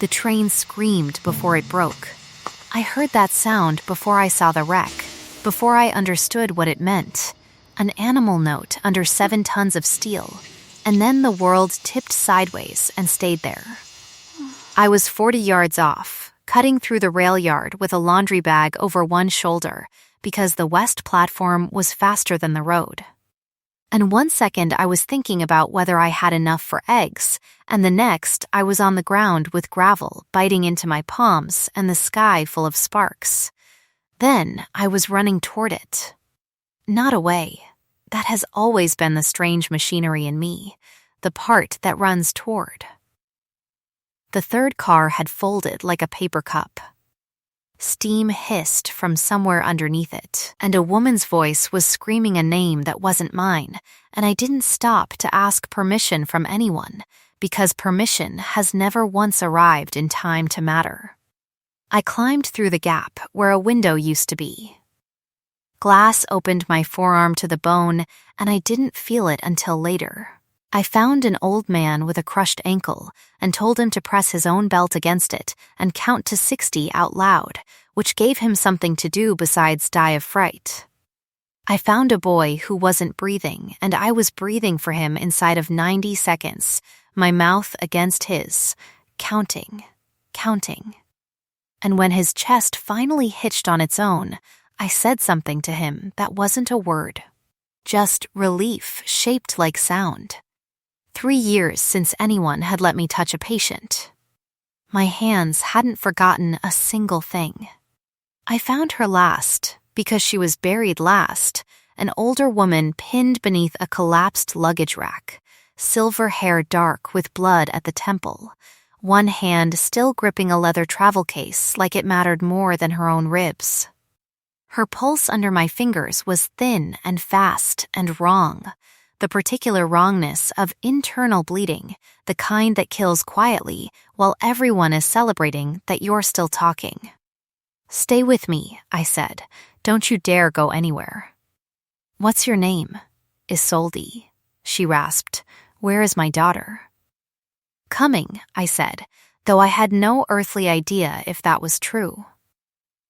The train screamed before it broke. I heard that sound before I saw the wreck, before I understood what it meant. An animal note under 7 tons of steel, and then the world tipped sideways and stayed there. I was 40 yards off, cutting through the rail yard with a laundry bag over one shoulder because the west platform was faster than the road. And 1 second I was thinking about whether I had enough for eggs, and the next I was on the ground with gravel biting into my palms and the sky full of sparks. Then I was running toward it. Not away. That has always been the strange machinery in me, the part that runs toward. The third car had folded like a paper cup. Steam hissed from somewhere underneath it, and a woman's voice was screaming a name that wasn't mine, and I didn't stop to ask permission from anyone, because permission has never once arrived in time to matter. I climbed through the gap where a window used to be. Glass opened my forearm to the bone, and I didn't feel it until later. I found an old man with a crushed ankle and told him to press his own belt against it and count to 60 out loud, which gave him something to do besides die of fright. I found a boy who wasn't breathing, and I was breathing for him inside of 90 seconds, my mouth against his, counting. And when his chest finally hitched on its own, I said something to him that wasn't a word. Just relief shaped like sound. 3 years since anyone had let me touch a patient. My hands hadn't forgotten a single thing. I found her last, because she was buried last, an older woman pinned beneath a collapsed luggage rack, silver hair dark with blood at the temple, one hand still gripping a leather travel case like it mattered more than her own ribs. Her pulse under my fingers was thin and fast and wrong, the particular wrongness of internal bleeding, the kind that kills quietly while everyone is celebrating that you're still talking. "Stay with me," I said. "Don't you dare go anywhere." "What's your name?" "Isolde," she rasped. "Where is my daughter?" "Coming," I said, though I had no earthly idea if that was true.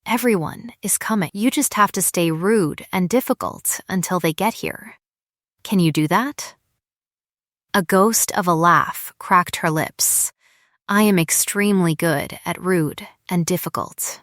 "Everyone is coming. You just have to stay rude and difficult until they get here. Can you do that?" A ghost of a laugh cracked her lips. I am extremely good at rude and difficult.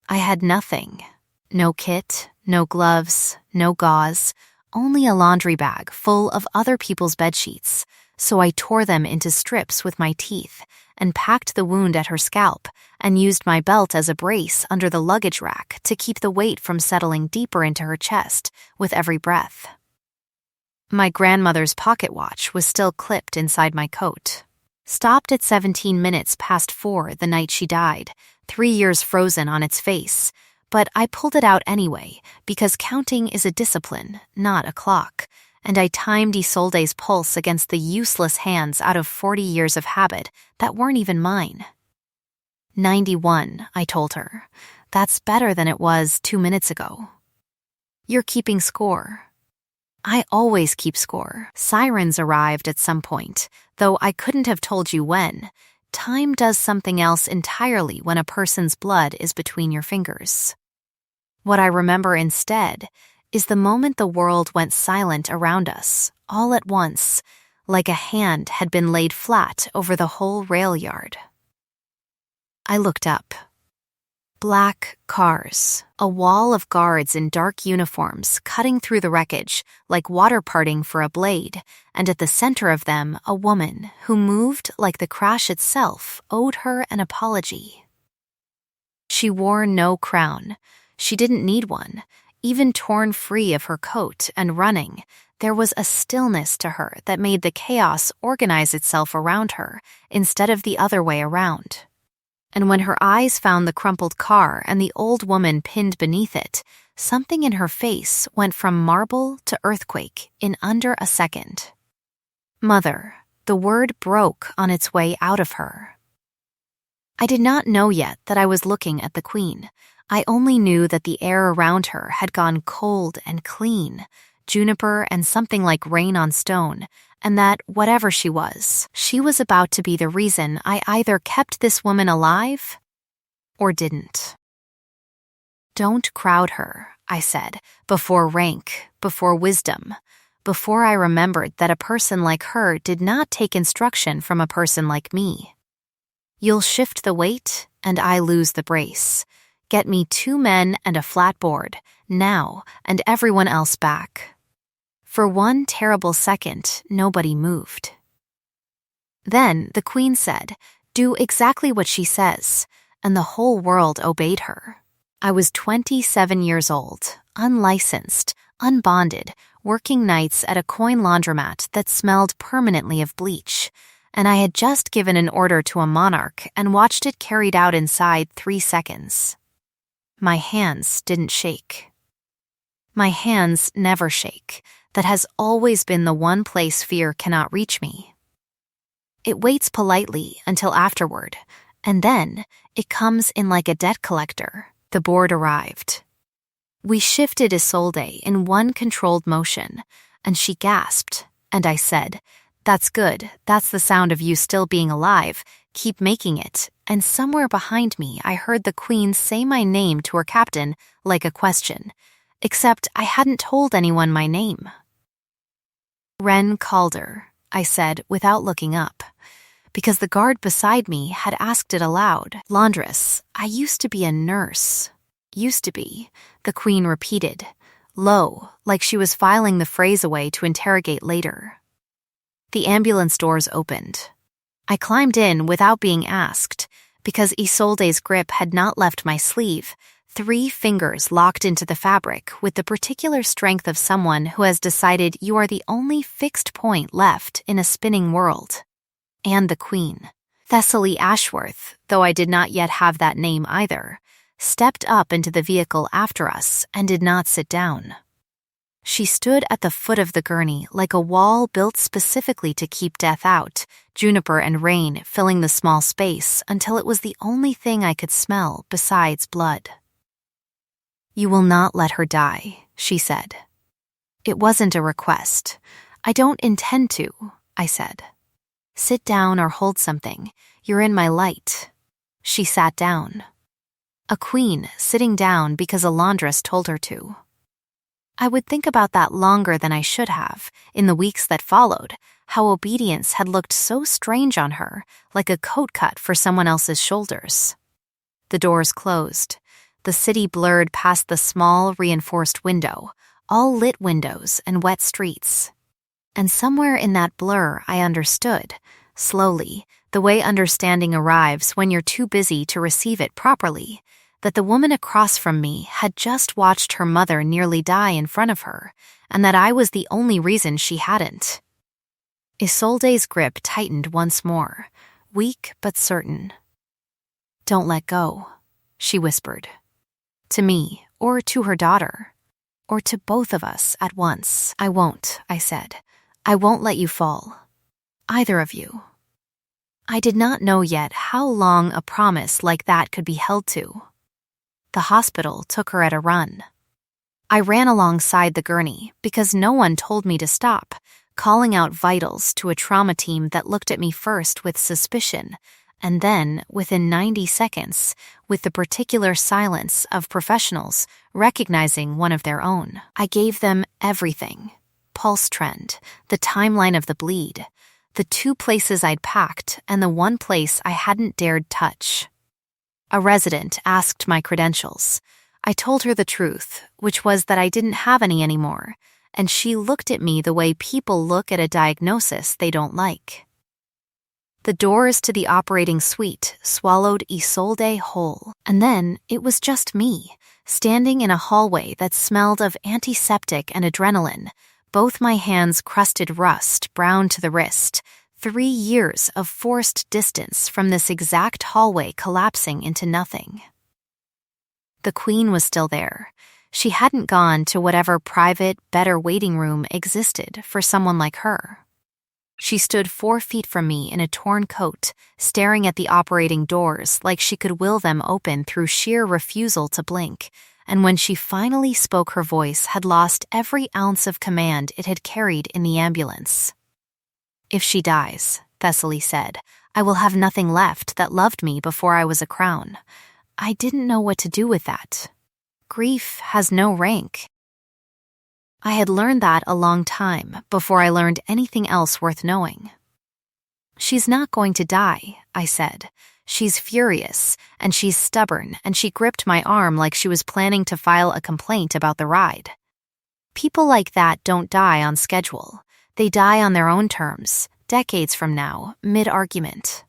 I had nothing. No kit, no gloves, no gauze, only a laundry bag full of other people's bedsheets, so I tore them into strips with my teeth and packed the wound at her scalp and used my belt as a brace under the luggage rack to keep the weight from settling deeper into her chest with every breath. My grandmother's pocket watch was still clipped inside my coat. Stopped at 17 minutes past 4 the night she died, 3 years frozen on its face, but I pulled it out anyway because counting is a discipline, not a clock, and I timed Isolde's pulse against the useless hands out of 40 years of habit that weren't even mine. 91, I told her. That's better than it was 2 minutes ago. You're keeping score. I always keep score. Sirens arrived at some point, though I couldn't have told you when. Time does something else entirely when a person's blood is between your fingers. What I remember instead is the moment the world went silent around us, all at once, like a hand had been laid flat over the whole rail yard. I looked up. Black cars, a wall of guards in dark uniforms cutting through the wreckage like water parting for a blade, and at the center of them a woman who moved like the crash itself owed her an apology. She wore no crown. She didn't need one. Even torn free of her coat and running, there was a stillness to her that made the chaos organize itself around her instead of the other way around. And when her eyes found the crumpled car and the old woman pinned beneath it, something in her face went from marble to earthquake in under a second. Mother, the word broke on its way out of her. I did not know yet that I was looking at the Queen. I only knew that the air around her had gone cold and clean, juniper and something like rain on stone, and that, whatever she was about to be the reason I either kept this woman alive or didn't. Don't crowd her, I said, before rank, before wisdom, before I remembered that a person like her did not take instruction from a person like me. You'll shift the weight, and I lose the brace. Get me 2 men and a flat board, now, and everyone else back. For one terrible second, nobody moved. Then the queen said, "Do exactly what she says," and the whole world obeyed her. I was 27 years old, unlicensed, unbonded, working nights at a coin laundromat that smelled permanently of bleach, and I had just given an order to a monarch and watched it carried out inside 3 seconds. My hands didn't shake. My hands never shake. That has always been the one place fear cannot reach me. It waits politely until afterward, and then it comes in like a debt collector. The board arrived. We shifted Isolde in one controlled motion, and she gasped, and I said, "That's good, that's the sound of you still being alive, keep making it," and somewhere behind me I heard the queen say my name to her captain like a question, except I hadn't told anyone my name. "Ren Calder," I said without looking up, because the guard beside me had asked it aloud. "Laundress, I used to be a nurse." "Used to be," the queen repeated, low, like she was filing the phrase away to interrogate later. The ambulance doors opened. I climbed in without being asked, because Isolde's grip had not left my sleeve, 3 fingers locked into the fabric with the particular strength of someone who has decided you are the only fixed point left in a spinning world. And the queen, Thessaly Ashworth, though I did not yet have that name either, stepped up into the vehicle after us and did not sit down. She stood at the foot of the gurney like a wall built specifically to keep death out, juniper and rain filling the small space until it was the only thing I could smell besides blood. "You will not let her die," she said. "It wasn't a request. I don't intend to," I said. "Sit down or hold something. You're in my light." She sat down. A queen sitting down because a laundress told her to. I would think about that longer than I should have, in the weeks that followed, how obedience had looked so strange on her, like a coat cut for someone else's shoulders. The doors closed. The city blurred past the small, reinforced window, all lit windows and wet streets. And somewhere in that blur I understood, slowly, the way understanding arrives when you're too busy to receive it properly, that the woman across from me had just watched her mother nearly die in front of her, and that I was the only reason she hadn't. Isolde's grip tightened once more, weak but certain. "Don't let go," she whispered. To me, or to her daughter, or to both of us at once. "I won't," I said. "I won't let you fall. Either of you." I did not know yet how long a promise like that could be held to. The hospital took her at a run. I ran alongside the gurney because no one told me to stop, calling out vitals to a trauma team that looked at me first with suspicion, and then, within 90 seconds, with the particular silence of professionals recognizing one of their own. I gave them everything: pulse trend, the timeline of the bleed, the 2 places I'd packed, and the 1 place I hadn't dared touch. A resident asked my credentials. I told her the truth, which was that I didn't have any anymore, and she looked at me the way people look at a diagnosis they don't like. The doors to the operating suite swallowed Isolde whole, and then it was just me, standing in a hallway that smelled of antiseptic and adrenaline, both my hands crusted rust brown to the wrist, 3 years of forced distance from this exact hallway collapsing into nothing. The queen was still there. She hadn't gone to whatever private, better waiting room existed for someone like her. She stood 4 feet from me in a torn coat, staring at the operating doors like she could will them open through sheer refusal to blink, and when she finally spoke, her voice had lost every ounce of command it had carried in the ambulance. "If she dies," Thessaly said, "I will have nothing left that loved me before I was a crown." I didn't know what to do with that. Grief has no rank. I had learned that a long time before I learned anything else worth knowing. "She's not going to die," I said. "She's furious, and she's stubborn," and she gripped my arm like she was planning to file a complaint about the ride. People like that don't die on schedule. They die on their own terms, decades from now, mid-argument.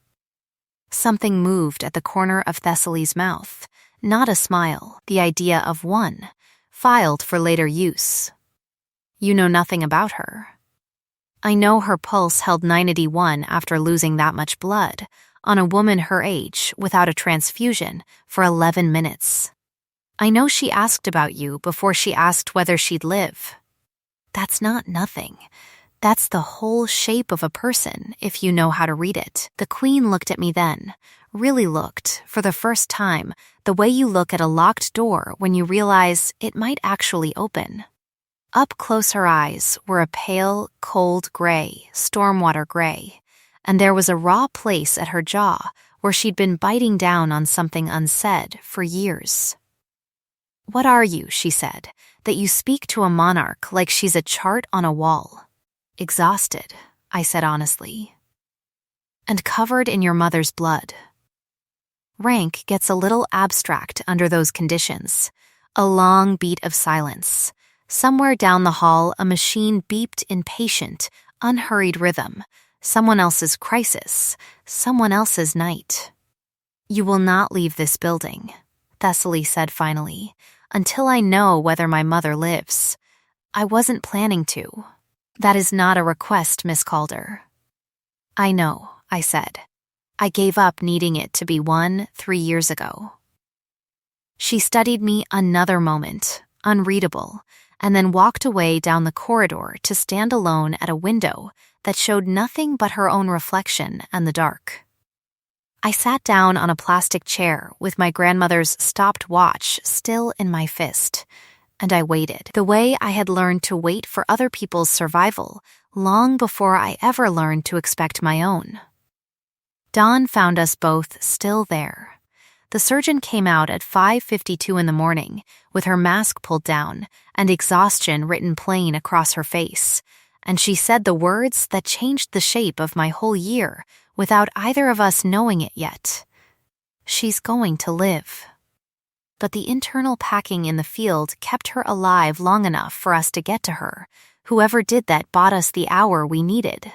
Something moved at the corner of Thessaly's mouth. Not a smile, the idea of one, filed for later use. "You know nothing about her." I know her pulse held 981 after losing that much blood, on a woman her age, without a transfusion, for 11 minutes. I know she asked about you before she asked whether she'd live. That's not nothing. That's the whole shape of a person, if you know how to read it. The Queen looked at me then, really looked, for the first time, the way you look at a locked door when you realize it might actually open. Up close, her eyes were a pale, cold gray, stormwater gray, and there was a raw place at her jaw where she'd been biting down on something unsaid for years. "What are you," she said, "that you speak to a monarch like she's a chart on a wall?" "Exhausted," I said honestly. "And covered in your mother's blood." Rank gets a little abstract under those conditions. A long beat of silence. Somewhere down the hall, a machine beeped in patient, unhurried rhythm. Someone else's crisis, someone else's night. "You will not leave this building," Thessaly said finally, "until I know whether my mother lives." I wasn't planning to. "That is not a request, Miss Calder." "I know," I said. "I gave up needing it to be one 3 years ago." She studied me another moment, unreadable, and then walked away down the corridor to stand alone at a window that showed nothing but her own reflection and the dark. I sat down on a plastic chair with my grandmother's stopped watch still in my fist, and I waited, the way I had learned to wait for other people's survival long before I ever learned to expect my own. Dawn found us both still there. The surgeon came out at 5:52 in the morning with her mask pulled down and exhaustion written plain across her face, and she said the words that changed the shape of my whole year without either of us knowing it yet. "She's going to live." But the internal packing in the field kept her alive long enough for us to get to her. Whoever did that bought us the hour we needed.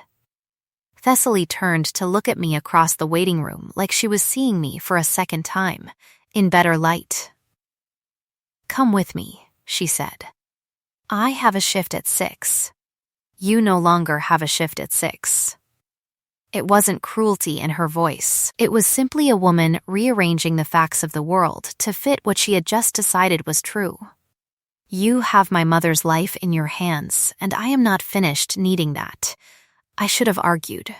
Thessaly turned to look at me across the waiting room like she was seeing me for a second time, in better light. "Come with me," she said. "I have a shift at 6. You no longer have a shift at 6. It wasn't cruelty in her voice. It was simply a woman rearranging the facts of the world to fit what she had just decided was true. "You have my mother's life in your hands, and I am not finished needing that." I should have argued.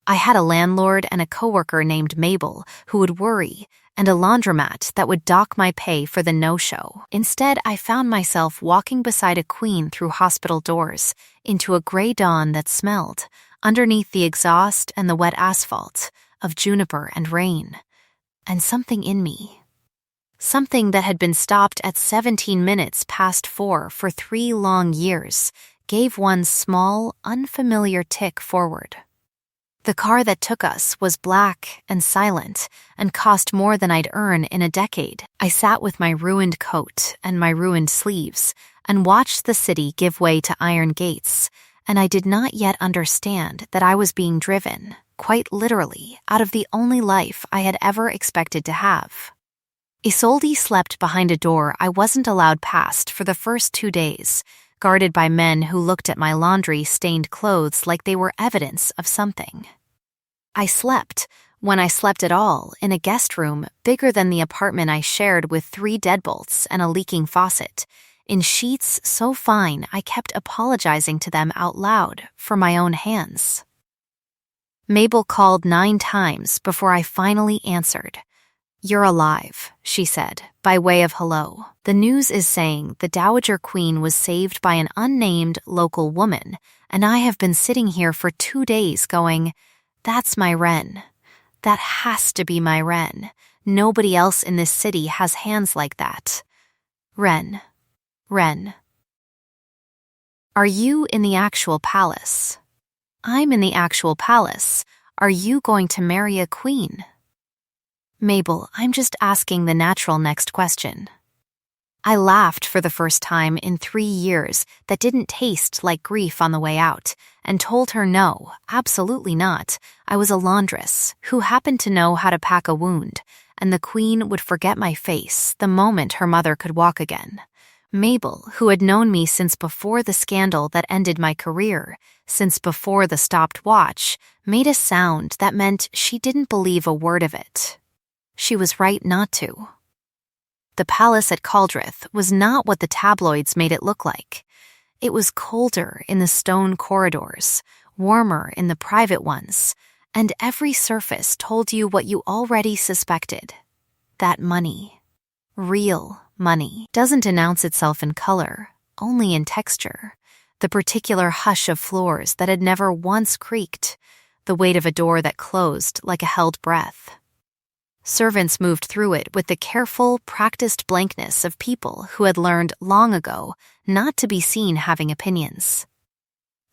I had a landlord and a coworker named Mabel who would worry, and a laundromat that would dock my pay for the no-show. Instead, I found myself walking beside a queen through hospital doors into a gray dawn that smelled, underneath the exhaust and the wet asphalt, of juniper and rain. And something in me, something that had been stopped at 17 minutes past 4 for 3 long years, gave one small, unfamiliar tick forward. The car that took us was black and silent and cost more than I'd earn in a decade. I sat with my ruined coat and my ruined sleeves and watched the city give way to iron gates, and I did not yet understand that I was being driven, quite literally, out of the only life I had ever expected to have. Isolde slept behind a door I wasn't allowed past for the first 2 days, guarded by men who looked at my laundry-stained clothes like they were evidence of something. I slept, when I slept at all, in a guest room bigger than the apartment I shared with 3 deadbolts and a leaking faucet, in sheets so fine I kept apologizing to them out loud for my own hands. Mabel called 9 times before I finally answered. You're alive, she said, by way of hello. The news is saying the Dowager Queen was saved by an unnamed local woman, and I have been sitting here for 2 days going, that's my Wren. That has to be my Wren. Nobody else in this city has hands like that. Wren. Wren. Are you in the actual palace? I'm in the actual palace. Are you going to marry a queen? Mabel, I'm just asking the natural next question. I laughed for the first time in 3 years that didn't taste like grief on the way out, and told her no, absolutely not. I was a laundress who happened to know how to pack a wound, and the queen would forget my face the moment her mother could walk again. Mabel, who had known me since before the scandal that ended my career, since before the stopped watch, made a sound that meant she didn't believe a word of it. She was right not to. The palace at Caldrith was not what the tabloids made it look like. It was colder in the stone corridors, warmer in the private ones, and every surface told you what you already suspected. That money, real money, doesn't announce itself in color, only in texture. The particular hush of floors that had never once creaked, the weight of a door that closed like a held breath. Servants moved through it with the careful, practiced blankness of people who had learned long ago not to be seen having opinions.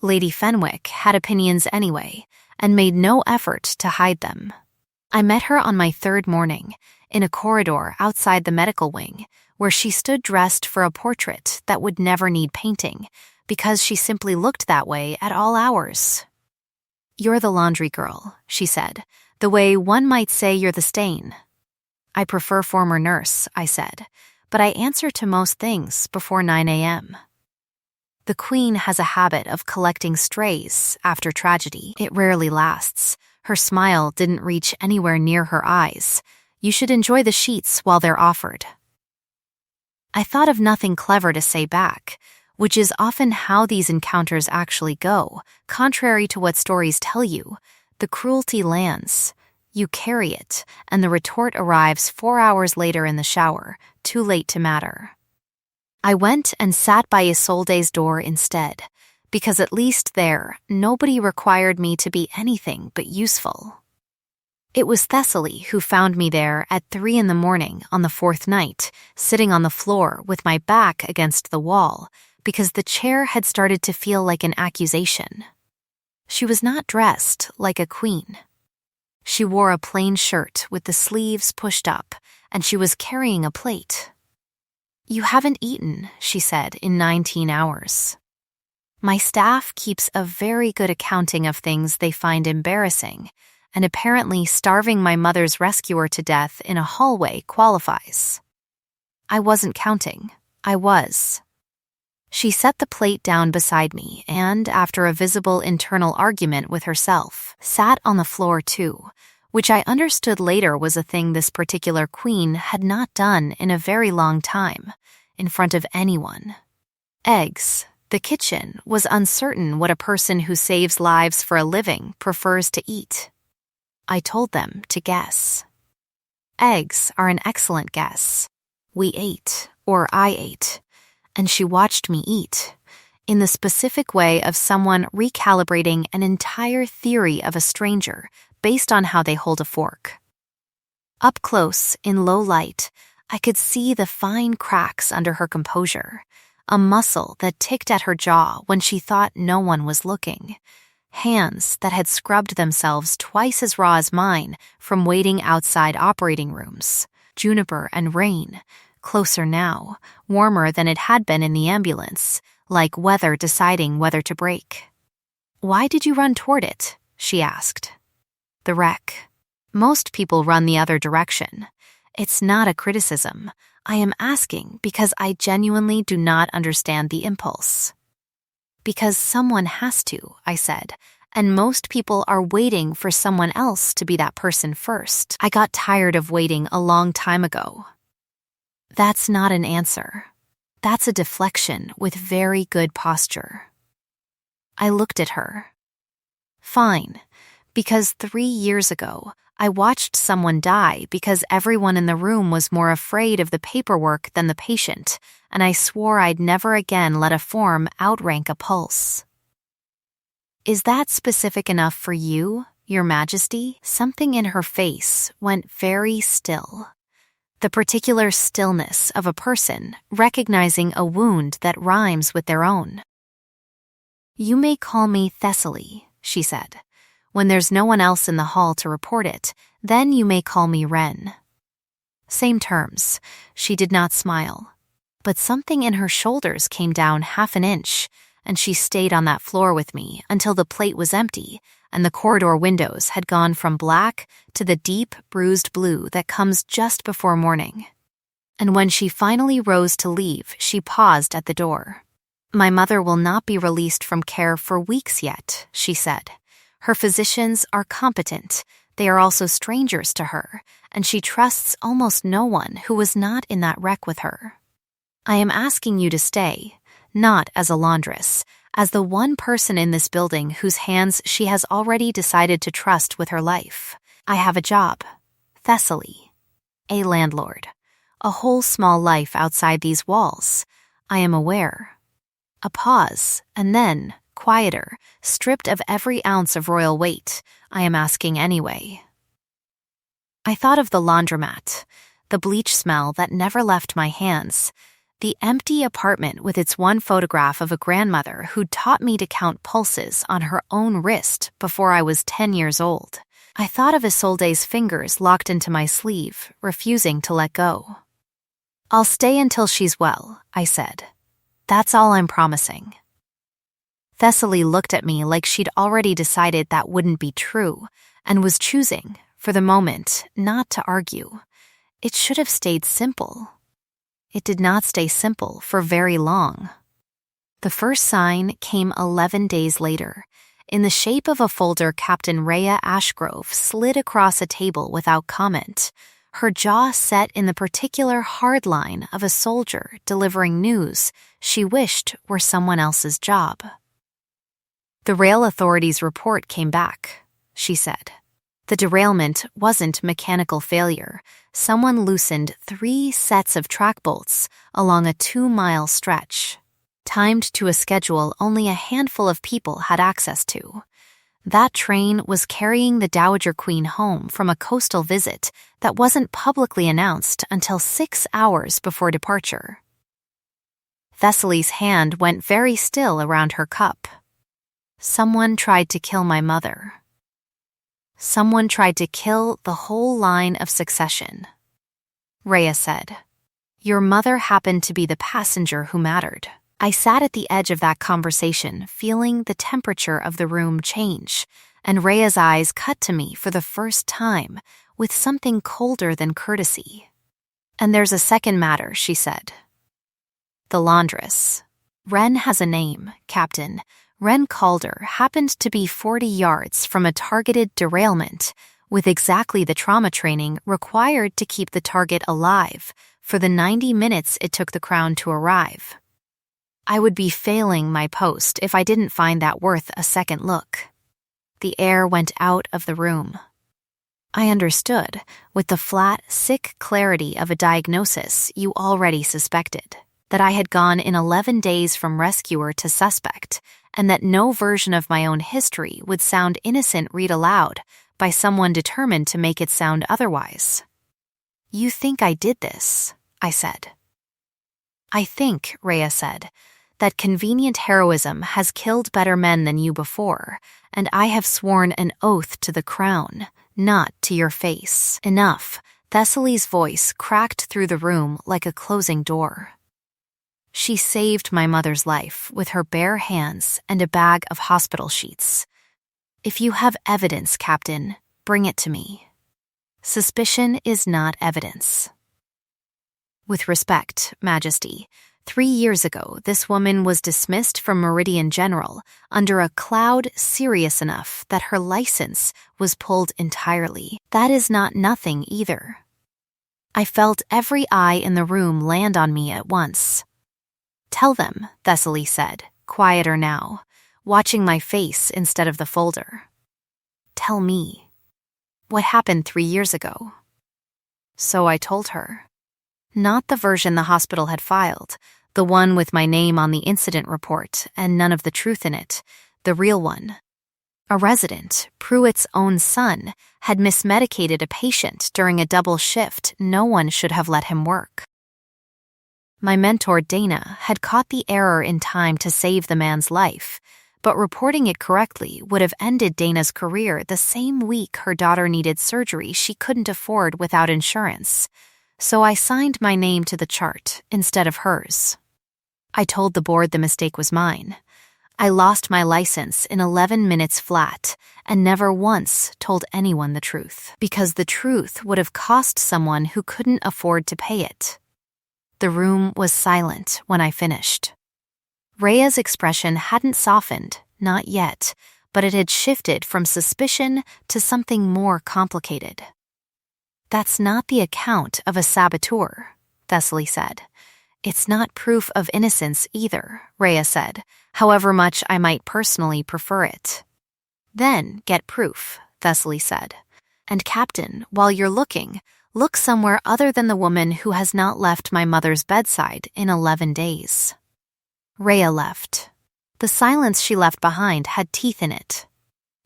Lady Fenwick had opinions anyway, and made no effort to hide them. I met her on my 3rd morning, in a corridor outside the medical wing, where she stood dressed for a portrait that would never need painting, because she simply looked that way at all hours. You're the laundry girl, she said, the way one might say you're the stain. I prefer former nurse, I said, but I answer to most things before 9 a.m. The Queen has a habit of collecting strays after tragedy. It rarely lasts. Her smile didn't reach anywhere near her eyes. You should enjoy the sheets while they're offered. I thought of nothing clever to say back, which is often how these encounters actually go, contrary to what stories tell you. The cruelty lands. You carry it, and the retort arrives 4 hours later in the shower, too late to matter. I went and sat by Isolde's door instead, because at least there, nobody required me to be anything but useful. It was Thessaly who found me there at 3 in the morning on the 4th night, sitting on the floor with my back against the wall, because the chair had started to feel like an accusation. She was not dressed like a queen. She wore a plain shirt with the sleeves pushed up, and she was carrying a plate. You haven't eaten, she said, in 19 hours. My staff keeps a very good accounting of things they find embarrassing, and apparently starving my mother's rescuer to death in a hallway qualifies. I wasn't counting. I was. She set the plate down beside me and, after a visible internal argument with herself, sat on the floor too, which I understood later was a thing this particular queen had not done in a very long time, in front of anyone. Eggs. The kitchen was uncertain what a person who saves lives for a living prefers to eat. I told them to guess. Eggs are an excellent guess. We ate, or I ate, and she watched me eat, in the specific way of someone recalibrating an entire theory of a stranger based on how they hold a fork. Up close, in low light, I could see the fine cracks under her composure, a muscle that ticked at her jaw when she thought no one was looking, hands that had scrubbed themselves twice as raw as mine from waiting outside operating rooms, juniper and rain, closer now, warmer than it had been in the ambulance, like weather deciding whether to break. Why did you run toward it? She asked. The wreck. Most people run the other direction. It's not a criticism. I am asking because I genuinely do not understand the impulse. Because someone has to, I said, and most people are waiting for someone else to be that person first. I got tired of waiting a long time ago. That's not an answer. That's a deflection with very good posture. I looked at her. Fine. Because 3 years ago, I watched someone die because everyone in the room was more afraid of the paperwork than the patient, and I swore I'd never again let a form outrank a pulse. Is that specific enough for you, Your Majesty? Something in her face went very still. The particular stillness of a person recognizing a wound that rhymes with their own. You may call me Thessaly, she said. When there's no one else in the hall to report it, then you may call me Wren. Same terms. She did not smile. But something in her shoulders came down half an inch, and she stayed on that floor with me until the plate was empty and the corridor windows had gone from black to the deep, bruised blue that comes just before morning. And when she finally rose to leave, she paused at the door. My mother will not be released from care for weeks yet, she said. Her physicians are competent. They are also strangers to her, and she trusts almost no one who was not in that wreck with her. I am asking you to stay, not as a laundress, as the one person in this building whose hands she has already decided to trust with her life. I have a job, Thessaly, a landlord, a whole small life outside these walls. I am aware. A pause, and then, quieter, stripped of every ounce of royal weight, I am asking anyway. I thought of the laundromat, the bleach smell that never left my hands, the empty apartment with its one photograph of a grandmother who'd taught me to count pulses on her own wrist before I was 10 years old. I thought of Isolde's fingers locked into my sleeve, refusing to let go. I'll stay until she's well, I said. That's all I'm promising. Thessaly looked at me like she'd already decided that wouldn't be true, and was choosing, for the moment, not to argue. It should have stayed simple. It did not stay simple for very long. The first sign came 11 days later, in the shape of a folder Captain Rhea Ashgrove slid across a table without comment, her jaw set in the particular hard line of a soldier delivering news she wished were someone else's job. The rail authorities' report came back, she said. The derailment wasn't mechanical failure. Someone loosened 3 sets of track bolts along a 2-mile stretch, timed to a schedule only a handful of people had access to. That train was carrying the Dowager Queen home from a coastal visit that wasn't publicly announced until 6 hours before departure. Thessaly's hand went very still around her cup. Someone tried to kill my mother. Someone tried to kill the whole line of succession. Rhea said, Your mother happened to be the passenger who mattered. I sat at the edge of that conversation, feeling the temperature of the room change, and Rhea's eyes cut to me for the first time with something colder than courtesy. And there's a second matter, she said. The laundress. Wren has a name, Captain. Wren Calder happened to be 40 yards from a targeted derailment with exactly the trauma training required to keep the target alive for the 90 minutes it took the Crown to arrive. I would be failing my post if I didn't find that worth a second look. The air went out of the room. I understood, with the flat, sick clarity of a diagnosis you already suspected, that I had gone in 11 days from rescuer to suspect, and that no version of my own history would sound innocent read aloud by someone determined to make it sound otherwise. You think I did this, I said. I think, Rhea said, that convenient heroism has killed better men than you before, and I have sworn an oath to the Crown, not to your face. Enough. Thessaly's voice cracked through the room like a closing door. She saved my mother's life with her bare hands and a bag of hospital sheets. If you have evidence, Captain, bring it to me. Suspicion is not evidence. With respect, Majesty, 3 years ago, this woman was dismissed from Meridian General under a cloud serious enough that her license was pulled entirely. That is not nothing either. I felt every eye in the room land on me at once. Tell them, Thessaly said, quieter now, watching my face instead of the folder. Tell me. What happened 3 years ago? So I told her. Not the version the hospital had filed, the one with my name on the incident report and none of the truth in it, the real one. A resident, Pruitt's own son, had mismedicated a patient during a double shift no one should have let him work. My mentor, Dana, had caught the error in time to save the man's life, but reporting it correctly would have ended Dana's career the same week her daughter needed surgery she couldn't afford without insurance. So I signed my name to the chart instead of hers. I told the board the mistake was mine. I lost my license in 11 minutes flat and never once told anyone the truth, because the truth would have cost someone who couldn't afford to pay it. The room was silent when I finished. Rhea's expression hadn't softened, not yet, but it had shifted from suspicion to something more complicated. That's not the account of a saboteur, Thessaly said. It's not proof of innocence either, Rhea said, however much I might personally prefer it. Then get proof, Thessaly said. And Captain, while you're looking, look somewhere other than the woman who has not left my mother's bedside in 11 days. Rhea left. The silence she left behind had teeth in it.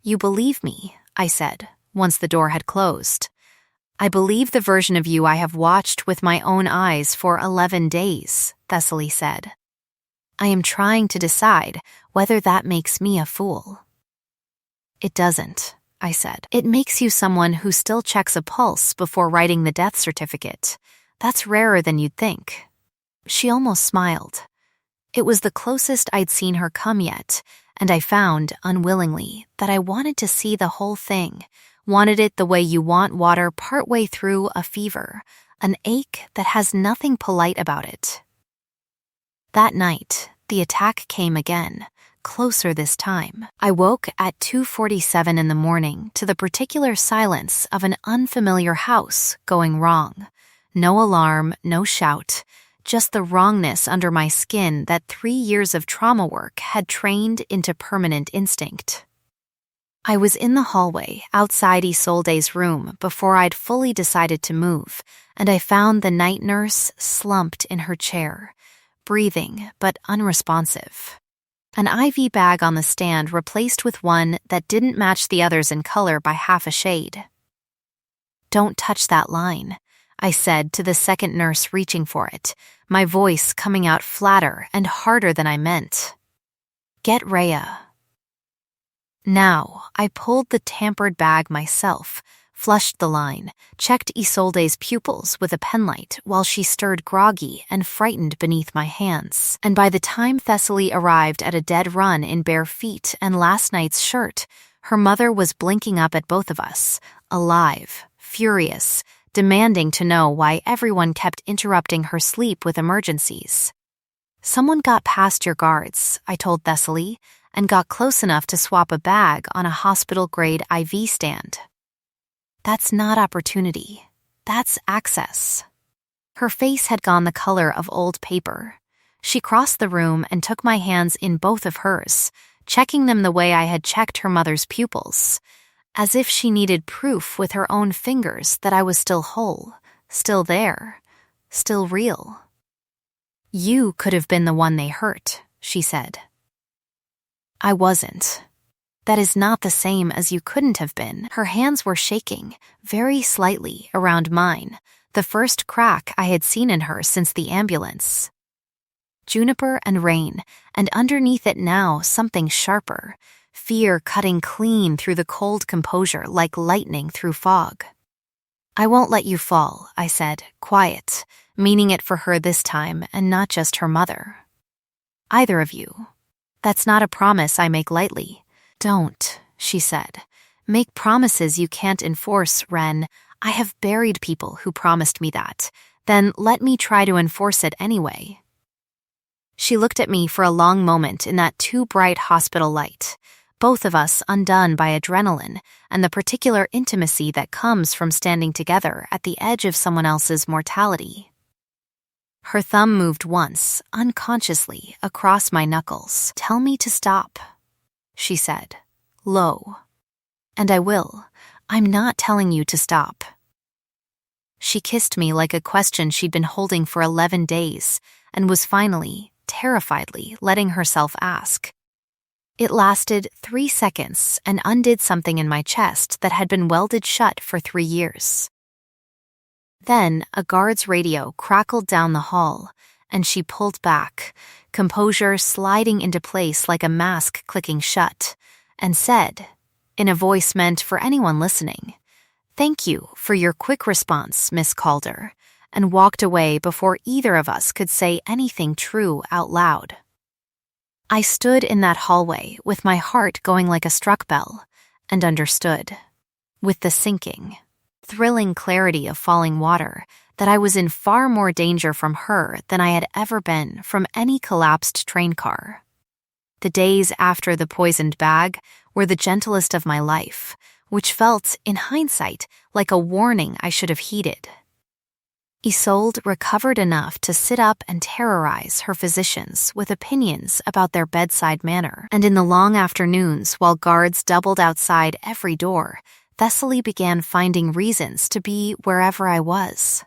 You believe me, I said, once the door had closed. I believe the version of you I have watched with my own eyes for 11 days, Thessaly said. I am trying to decide whether that makes me a fool. It doesn't, I said. It makes you someone who still checks a pulse before writing the death certificate. That's rarer than you'd think. She almost smiled. It was the closest I'd seen her come yet, and I found, unwillingly, that I wanted to see the whole thing. Wanted it the way you want water partway through a fever, an ache that has nothing polite about it. That night, the attack came again, closer this time. I woke at 2:47 in the morning to the particular silence of an unfamiliar house going wrong. No alarm, no shout, just the wrongness under my skin that 3 years of trauma work had trained into permanent instinct. I was in the hallway outside Isolde's room before I'd fully decided to move, and I found the night nurse slumped in her chair, breathing but unresponsive. An IV bag on the stand replaced with one that didn't match the others in color by half a shade. Don't touch that line, I said to the second nurse reaching for it, my voice coming out flatter and harder than I meant. Get Rhea. Now, I pulled the tampered bag myself, flushed the line, checked Isolde's pupils with a penlight while she stirred groggy and frightened beneath my hands. And by the time Thessaly arrived at a dead run in bare feet and last night's shirt, her mother was blinking up at both of us, alive, furious, demanding to know why everyone kept interrupting her sleep with emergencies. Someone got past your guards, I told Thessaly, and got close enough to swap a bag on a hospital-grade IV stand. That's not opportunity. That's access. Her face had gone the color of old paper. She crossed the room and took my hands in both of hers, checking them the way I had checked her mother's pupils, as if she needed proof with her own fingers that I was still whole, still there, still real. You could have been the one they hurt, she said. I wasn't. That is not the same as you couldn't have been. Her hands were shaking, very slightly, around mine, the first crack I had seen in her since the ambulance. Juniper and rain, and underneath it now something sharper, fear cutting clean through the cold composure like lightning through fog. I won't let you fall, I said, quiet, meaning it for her this time and not just her mother. Either of you. That's not a promise I make lightly. Don't, she said. Make promises you can't enforce, Ren. I have buried people who promised me that. Then let me try to enforce it anyway. She looked at me for a long moment in that too bright hospital light, both of us undone by adrenaline and the particular intimacy that comes from standing together at the edge of someone else's mortality. Her thumb moved once, unconsciously, across my knuckles. Tell me to stop, she said, low. And I will. I'm not telling you to stop. She kissed me like a question she'd been holding for 11 days and was finally, terrifiedly, letting herself ask. It lasted 3 seconds and undid something in my chest that had been welded shut for 3 years. Then a guard's radio crackled down the hall, and she pulled back, composure sliding into place like a mask clicking shut, and said, in a voice meant for anyone listening, "Thank you for your quick response, Miss Calder," and walked away before either of us could say anything true out loud. I stood in that hallway with my heart going like a struck bell, and understood, with the sinking, thrilling clarity of falling water, that I was in far more danger from her than I had ever been from any collapsed train car. The days after the poisoned bag were the gentlest of my life, which felt, in hindsight, like a warning I should have heeded. Isolde recovered enough to sit up and terrorize her physicians with opinions about their bedside manner, and in the long afternoons while guards doubled outside every door, Thessaly began finding reasons to be wherever I was.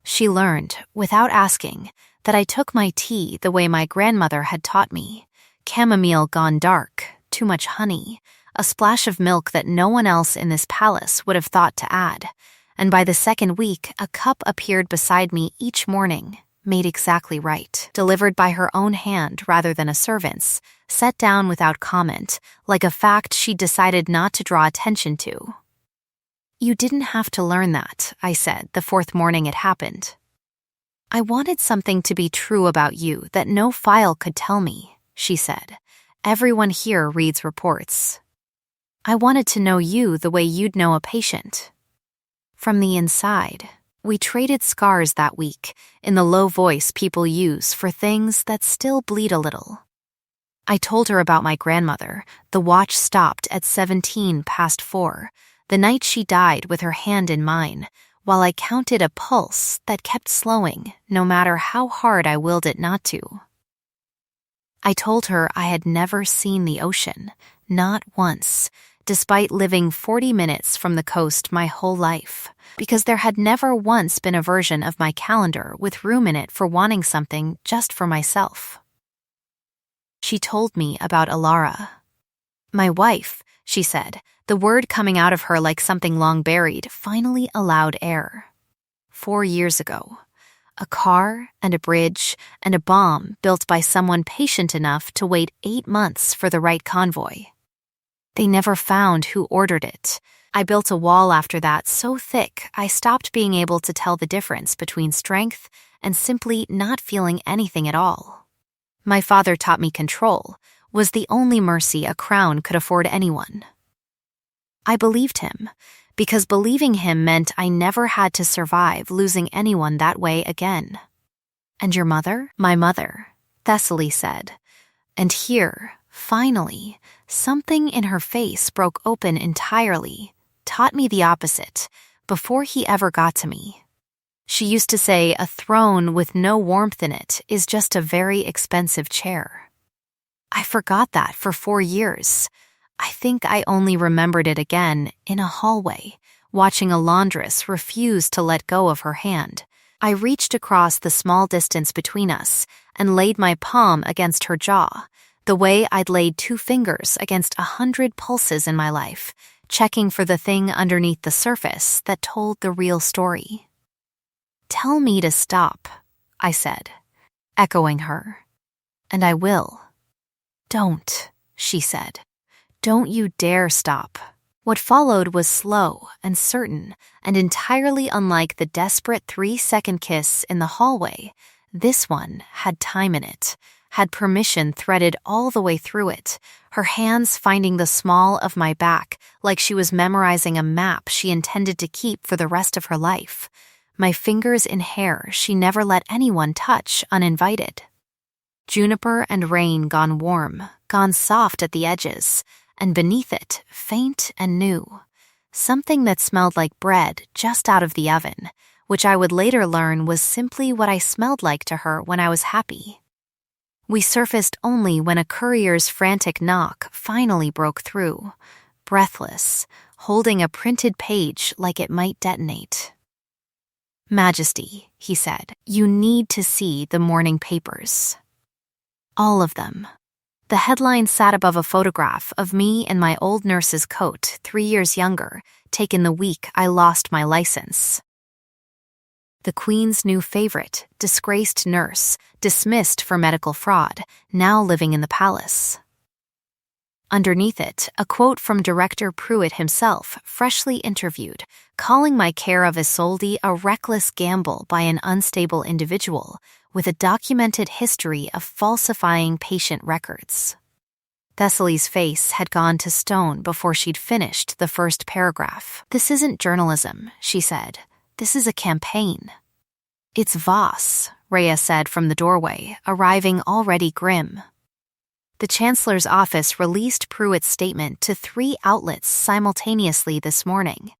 She learned, without asking, that I took my tea the way my grandmother had taught me, chamomile gone dark, too much honey, a splash of milk that no one else in this palace would have thought to add, and by the second week a cup appeared beside me each morning, made exactly right, delivered by her own hand rather than a servant's, set down without comment, like a fact she'd decided not to draw attention to. "You didn't have to learn that," I said the 4th morning it happened. "I wanted something to be true about you that no file could tell me," she said. "Everyone here reads reports. I wanted to know you the way you'd know a patient." From the inside, we traded scars that week in the low voice people use for things that still bleed a little. I told her about my grandmother. The watch stopped at 4:17, the night she died with her hand in mine, while I counted a pulse that kept slowing no matter how hard I willed it not to. I told her I had never seen the ocean, not once, despite living 40 minutes from the coast my whole life, because there had never once been a version of my calendar with room in it for wanting something just for myself. She told me about Alara. "My wife," she said, the word coming out of her like something long buried, finally allowed air. 4 years ago. A car and a bridge and a bomb built by someone patient enough to wait 8 months for the right convoy. They never found who ordered it. I built a wall after that so thick I stopped being able to tell the difference between strength and simply not feeling anything at all. My father taught me control was the only mercy a crown could afford anyone. I believed him, because believing him meant I never had to survive losing anyone that way again. "And your mother?" "My mother," Thessaly said. And here, finally, something in her face broke open entirely, taught me the opposite, before he ever got to me. She used to say a throne with no warmth in it is just a very expensive chair. I forgot that for 4 years. I think I only remembered it again in a hallway, watching a laundress refuse to let go of her hand. I reached across the small distance between us and laid my palm against her jaw, the way I'd laid 2 fingers against 100 pulses in my life, checking for the thing underneath the surface that told the real story. "Tell me to stop," I said, echoing her. "And I will." "Don't," she said. "Don't you dare stop." What followed was slow and certain and entirely unlike the desperate 3-second kiss in the hallway. This one had time in it, had permission threaded all the way through it, her hands finding the small of my back like she was memorizing a map she intended to keep for the rest of her life, my fingers in hair she never let anyone touch uninvited. Juniper and rain gone warm, gone soft at the edges, and beneath it, faint and new, something that smelled like bread just out of the oven, which I would later learn was simply what I smelled like to her when I was happy. We surfaced only when a courier's frantic knock finally broke through. breathless, holding a printed page like it might detonate. "Majesty," he said, "you need to see the morning papers. All of them." The headline sat above a photograph of me in my old nurse's coat, 3 years younger, taken the week I lost my license. The Queen's new favorite, disgraced nurse, dismissed for medical fraud, now living in the palace. Underneath it, a quote from Director Pruitt himself, freshly interviewed, calling my care of Isolde a reckless gamble by an unstable individual with a documented history of falsifying patient records. Thessaly's face had gone to stone before she'd finished the first paragraph. "This isn't journalism," she said. "This is a campaign." "It's Voss," Rhea said from the doorway, arriving already grim. The Chancellor's office released Pruitt's statement to 3 outlets simultaneously this morning.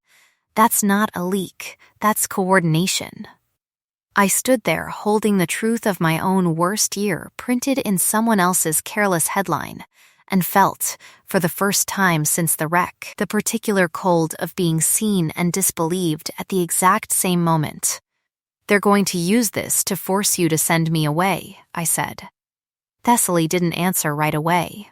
That's not a leak, that's coordination. I stood there holding the truth of my own worst year printed in someone else's careless headline, and felt, for the first time since the wreck, the particular cold of being seen and disbelieved at the exact same moment. "They're going to use this to force you to send me away," I said. Thessaly didn't answer right away.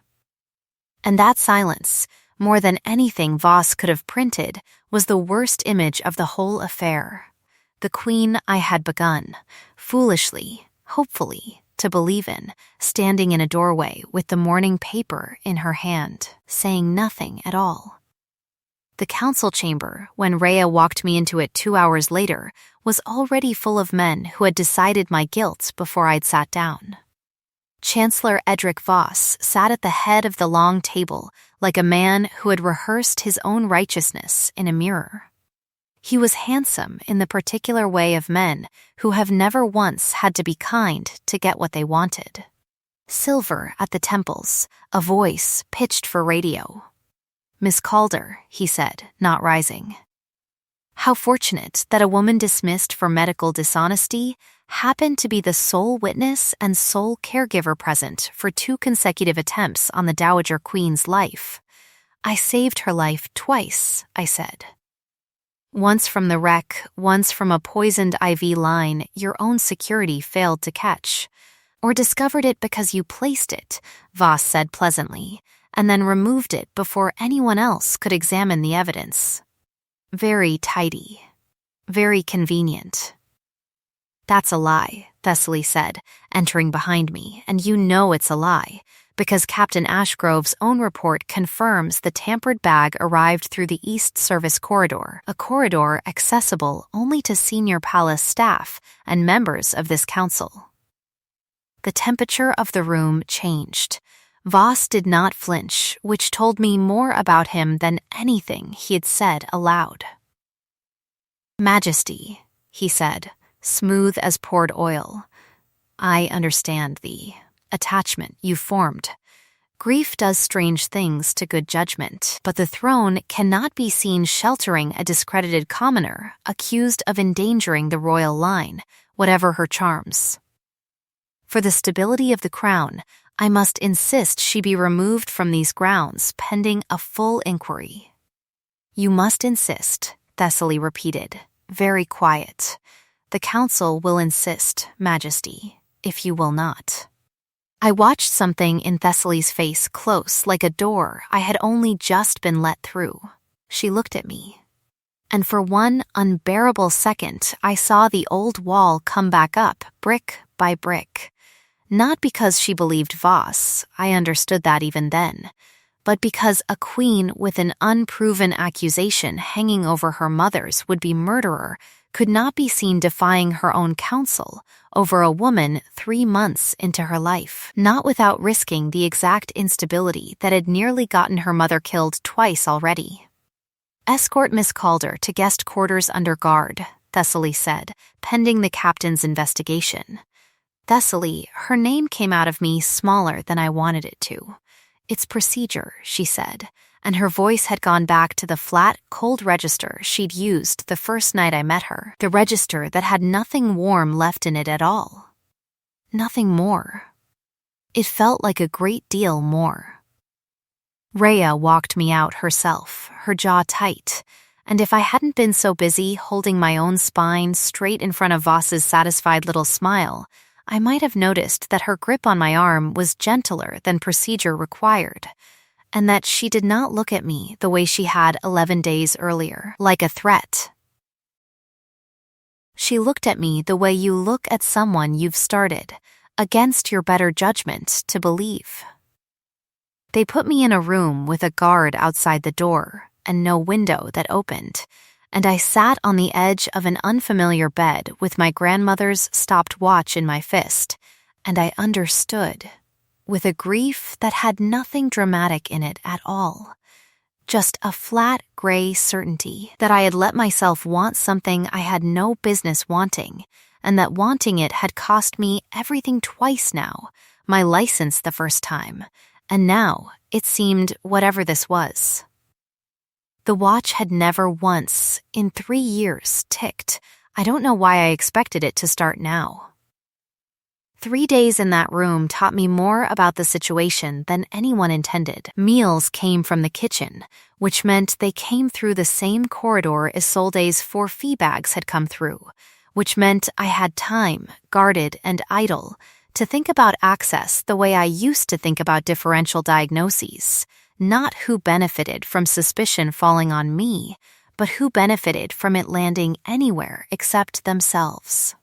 And that silence, more than anything Voss could have printed, was the worst image of the whole affair. The Queen I had begun, foolishly, hopefully, to believe in, standing in a doorway with the morning paper in her hand, saying nothing at all. The council chamber, when Rhea walked me into it 2 hours later, was already full of men who had decided my guilt before I'd sat down. Chancellor Edric Voss sat at the head of the long table like a man who had rehearsed his own righteousness in a mirror. He was handsome in the particular way of men who have never once had to be kind to get what they wanted. Silver at the temples, a voice pitched for radio. "Miss Calder," he said, not rising. How fortunate that a woman dismissed for medical dishonesty happened to be the sole witness and sole caregiver present for 2 consecutive attempts on the Dowager Queen's life. "I saved her life twice," I said. "Once from the wreck, once from a poisoned IV line your own security failed to catch. Or discovered it because you placed it," Voss said pleasantly, "and then removed it before anyone else could examine the evidence. Very tidy. Very convenient." "That's a lie," Thessaly said, entering behind me, "and you know it's a lie, because Captain Ashgrove's own report confirms the tampered bag arrived through the East Service Corridor, a corridor accessible only to senior palace staff and members of this council." The temperature of the room changed. Voss did not flinch, which told me more about him than anything he had said aloud. "Majesty," he said, smooth as poured oil, "I understand the attachment you formed. Grief does strange things to good judgment, but the throne cannot be seen sheltering a discredited commoner accused of endangering the royal line, whatever her charms. For the stability of the crown, I must insist she be removed from these grounds pending a full inquiry." "You must insist," Thessaly repeated, very quiet. "The council will insist, Majesty, if you will not." I watched something in Thessaly's face close like a door I had only just been let through. She looked at me. And for one unbearable second, I saw the old wall come back up, brick by brick. Not because she believed Voss, I understood that even then, but because a queen with an unproven accusation hanging over her mother's would-be murderer could not be seen defying her own counsel over a woman 3 months into her life, not without risking the exact instability that had nearly gotten her mother killed twice already. "Escort Miss Calder to guest quarters under guard," Thessaly said, pending the captain's investigation. Thessaly, her name came out of me smaller than I wanted it to. "It's procedure," she said, and her voice had gone back to the flat, cold register she'd used the first night I met her, the register that had nothing warm left in it at all. Nothing more. It felt like a great deal more. Rhea walked me out herself, her jaw tight, and if I hadn't been so busy holding my own spine straight in front of Voss's satisfied little smile, I might have noticed that her grip on my arm was gentler than procedure required, and that she did not look at me the way she had 11 days earlier, like a threat. She looked at me the way you look at someone you've started, against your better judgment, to believe. They put me in a room with a guard outside the door and no window that opened, and I sat on the edge of an unfamiliar bed with my grandmother's stopped watch in my fist, and I understood, with a grief that had nothing dramatic in it at all. Just a flat, gray certainty that I had let myself want something I had no business wanting, and that wanting it had cost me everything twice now, my license the first time, and now it seemed whatever this was. The watch had never once, in 3 years, ticked. I don't know why I expected it to start now. 3 days in that room taught me more about the situation than anyone intended. Meals came from the kitchen, which meant they came through the same corridor Isolde's 4 fee bags had come through, which meant I had time, guarded and idle, to think about access the way I used to think about differential diagnoses, not who benefited from suspicion falling on me, but who benefited from it landing anywhere except themselves.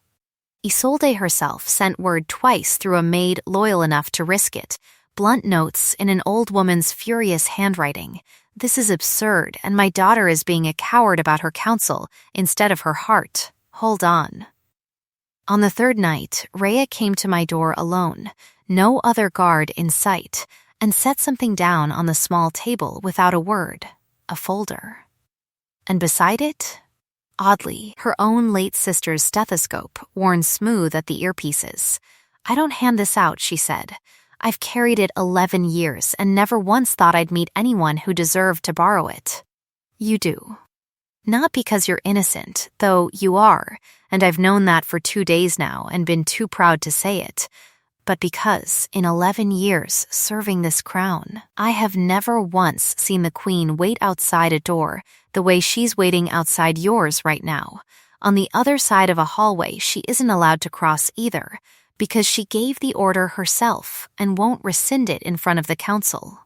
Isolde herself sent word twice through a maid loyal enough to risk it, blunt notes in an old woman's furious handwriting. This is absurd, and my daughter is being a coward about her counsel instead of her heart. Hold on. On the 3rd night, Rhea came to my door alone, no other guard in sight, and set something down on the small table without a word, a folder. And beside it, oddly, her own late sister's stethoscope, worn smooth at the earpieces. "I don't hand this out," she said. "I've carried it 11 years and never once thought I'd meet anyone who deserved to borrow it." "You do. Not because you're innocent, though you are, and I've known that for 2 days now and been too proud to say it, but because, in 11 years serving this crown, I have never once seen the Queen wait outside a door the way she's waiting outside yours right now, on the other side of a hallway she isn't allowed to cross either, because she gave the order herself and won't rescind it in front of the council."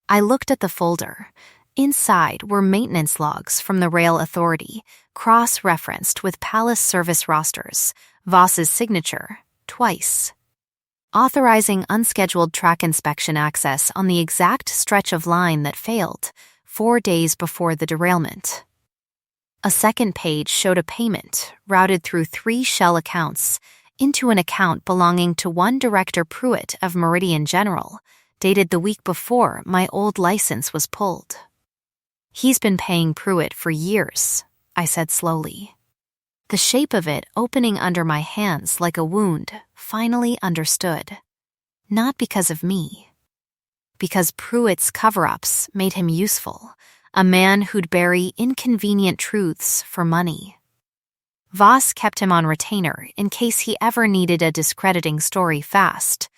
I looked at the folder. Inside were maintenance logs from the Rail Authority, cross-referenced with palace service rosters, Voss's signature, twice, authorizing unscheduled track inspection access on the exact stretch of line that failed, 4 days before the derailment. A second page showed a payment, routed through 3 shell accounts, into an account belonging to one Director Pruitt of Meridian General, dated the week before my old license was pulled. "He's been paying Pruitt for years," I said slowly. The shape of it opening under my hands like a wound, finally understood. Not because of me. Because Pruitt's cover-ups made him useful, a man who'd bury inconvenient truths for money. Voss kept him on retainer in case he ever needed a discrediting story fast.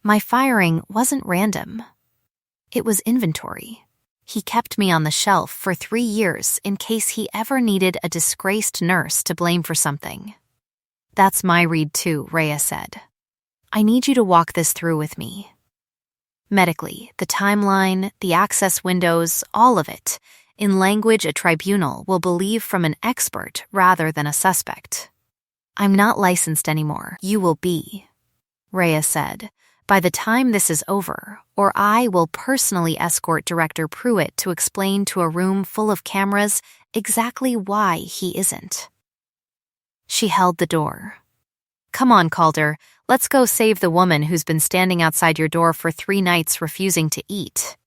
My firing wasn't random. It was inventory. He kept me on the shelf for 3 years in case he ever needed a disgraced nurse to blame for something. "That's my read too," Rhea said. "I need you to walk this through with me. Medically, the timeline, the access windows, all of it, in language a tribunal will believe from an expert rather than a suspect." "I'm not licensed anymore. You will be," Rhea said. "By the time this is over, or I will personally escort Director Pruitt to explain to a room full of cameras exactly why he isn't." She held the door. "Come on, Calder, let's go save the woman who's been standing outside your door for 3 nights refusing to eat."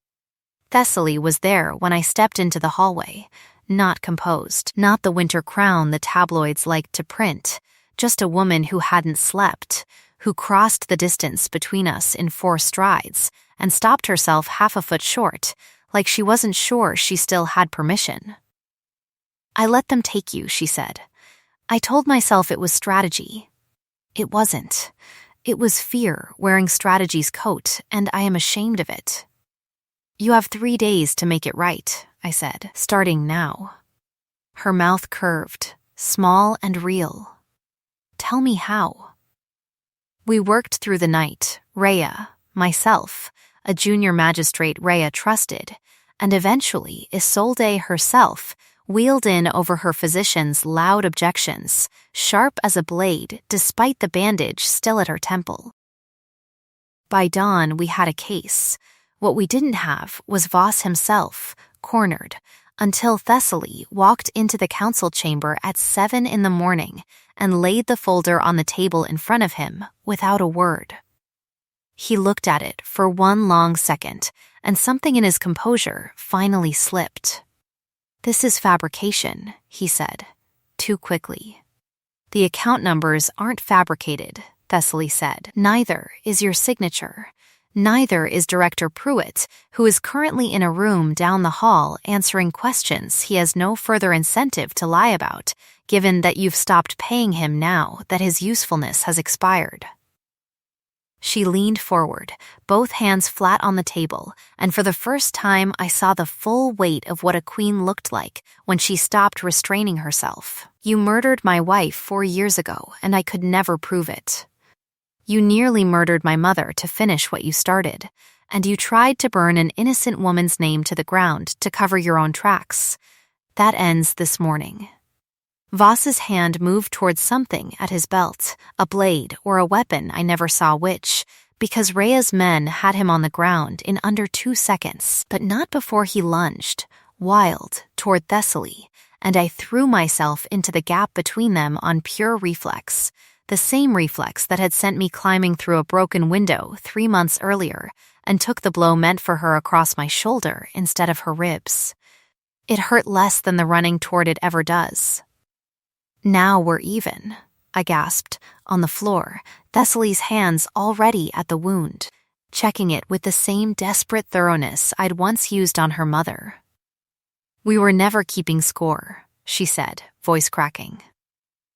Thessaly was there when I stepped into the hallway, not composed, not the winter crown the tabloids liked to print, just a woman who hadn't slept, who crossed the distance between us in 4 strides and stopped herself half a foot short, like she wasn't sure she still had permission. "I let them take you," she said. "I told myself it was strategy. It wasn't. It was fear wearing strategy's coat, and I am ashamed of it." You have 3 days to make it right, I said, starting now. Her mouth curved, small and real. Tell me how. We worked through the night, Rhea, myself, a junior magistrate Rhea trusted, and eventually Isolde herself wheeled in over her physician's loud objections, sharp as a blade despite the bandage still at her temple. By dawn, we had a case. What we didn't have was Voss himself, cornered, until Thessaly walked into the council chamber at 7 in the morning and laid the folder on the table in front of him without a word. He looked at it for one long second, and something in his composure finally slipped. "This is fabrication," he said, too quickly. "The account numbers aren't fabricated," Thessaly said. "Neither is your signature. Neither is Director Pruitt, who is currently in a room down the hall answering questions he has no further incentive to lie about, given that you've stopped paying him now that his usefulness has expired." She leaned forward, both hands flat on the table, and for the first time I saw the full weight of what a queen looked like when she stopped restraining herself. "You murdered my wife 4 years ago, and I could never prove it. You nearly murdered my mother to finish what you started, and you tried to burn an innocent woman's name to the ground to cover your own tracks. That ends this morning." Voss's hand moved towards something at his belt, a blade or a weapon I never saw which, because Rhea's men had him on the ground in under 2 seconds, but not before he lunged, wild, toward Thessaly, and I threw myself into the gap between them on pure reflex, the same reflex that had sent me climbing through a broken window 3 months earlier and took the blow meant for her across my shoulder instead of her ribs. It hurt less than the running toward it ever does. "Now we're even," I gasped, on the floor, Thessaly's hands already at the wound, checking it with the same desperate thoroughness I'd once used on her mother. "We were never keeping score," she said, voice cracking.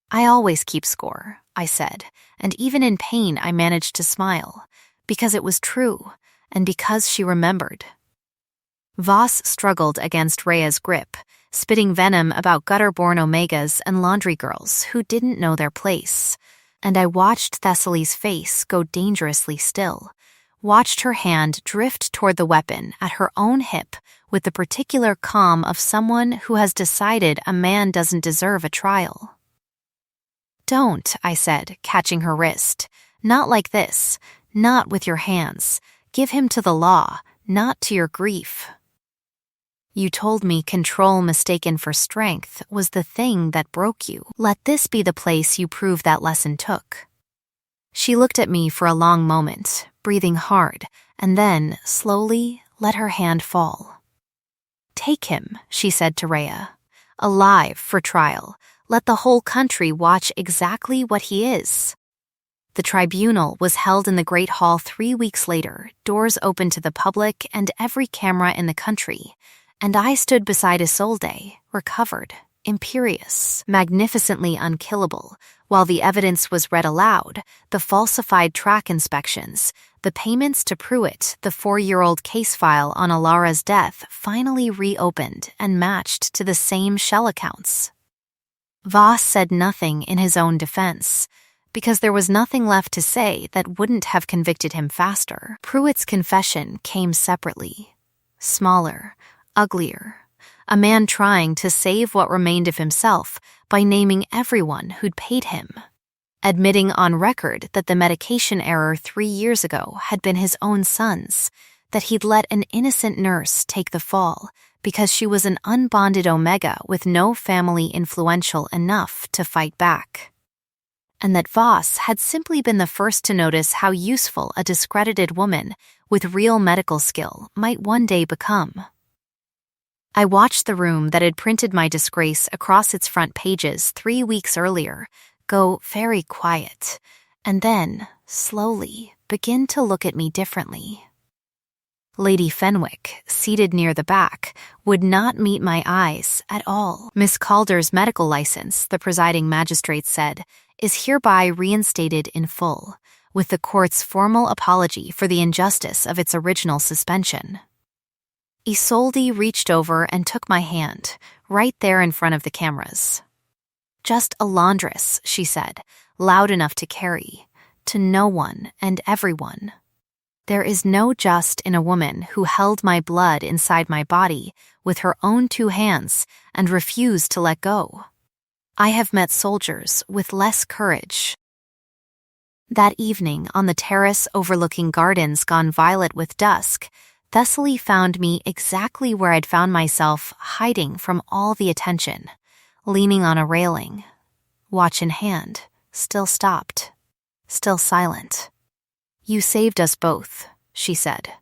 "I always keep score," I said, and even in pain I managed to smile, because it was true, and because she remembered. Voss struggled against Rhea's grip, spitting venom about gutter-born omegas and laundry girls who didn't know their place, and I watched Thessaly's face go dangerously still, watched her hand drift toward the weapon at her own hip with the particular calm of someone who has decided a man doesn't deserve a trial. "Don't," I said, catching her wrist. "Not like this. Not with your hands. Give him to the law, not to your grief." "You told me control mistaken for strength was the thing that broke you. Let this be the place you prove that lesson took." She looked at me for a long moment, breathing hard, and then, slowly, let her hand fall. "Take him," she said to Rhea. "Alive for trial. Let the whole country watch exactly what he is." The tribunal was held in the Great Hall 3 weeks later, doors open to the public and every camera in the country, and I stood beside Isolde, recovered, imperious, magnificently unkillable, while the evidence was read aloud, the falsified track inspections, the payments to Pruitt, the 4-year-old case file on Alara's death finally reopened and matched to the same shell accounts. Voss said nothing in his own defense, because there was nothing left to say that wouldn't have convicted him faster. Pruitt's confession came separately, smaller, uglier, a man trying to save what remained of himself by naming everyone who'd paid him, admitting on record that the medication error 3 years ago had been his own son's, that he'd let an innocent nurse take the fall because she was an unbonded omega with no family influential enough to fight back, and that Voss had simply been the first to notice how useful a discredited woman with real medical skill might one day become. I watched the room that had printed my disgrace across its front pages 3 weeks earlier go very quiet, and then, slowly, begin to look at me differently. Lady Fenwick, seated near the back, would not meet my eyes at all. "Miss Calder's medical license," the presiding magistrate said, "is hereby reinstated in full, with the court's formal apology for the injustice of its original suspension." Isolde reached over and took my hand, right there in front of the cameras. "Just a laundress," she said, loud enough to carry, to no one and everyone. There is no just in a woman who held my blood inside my body with her own 2 hands and refused to let go. I have met soldiers with less courage. That evening on the terrace overlooking gardens gone violet with dusk, Thessaly found me exactly where I'd found myself, hiding from all the attention, leaning on a railing, watch in hand, still stopped, still silent. "You saved us both," she said.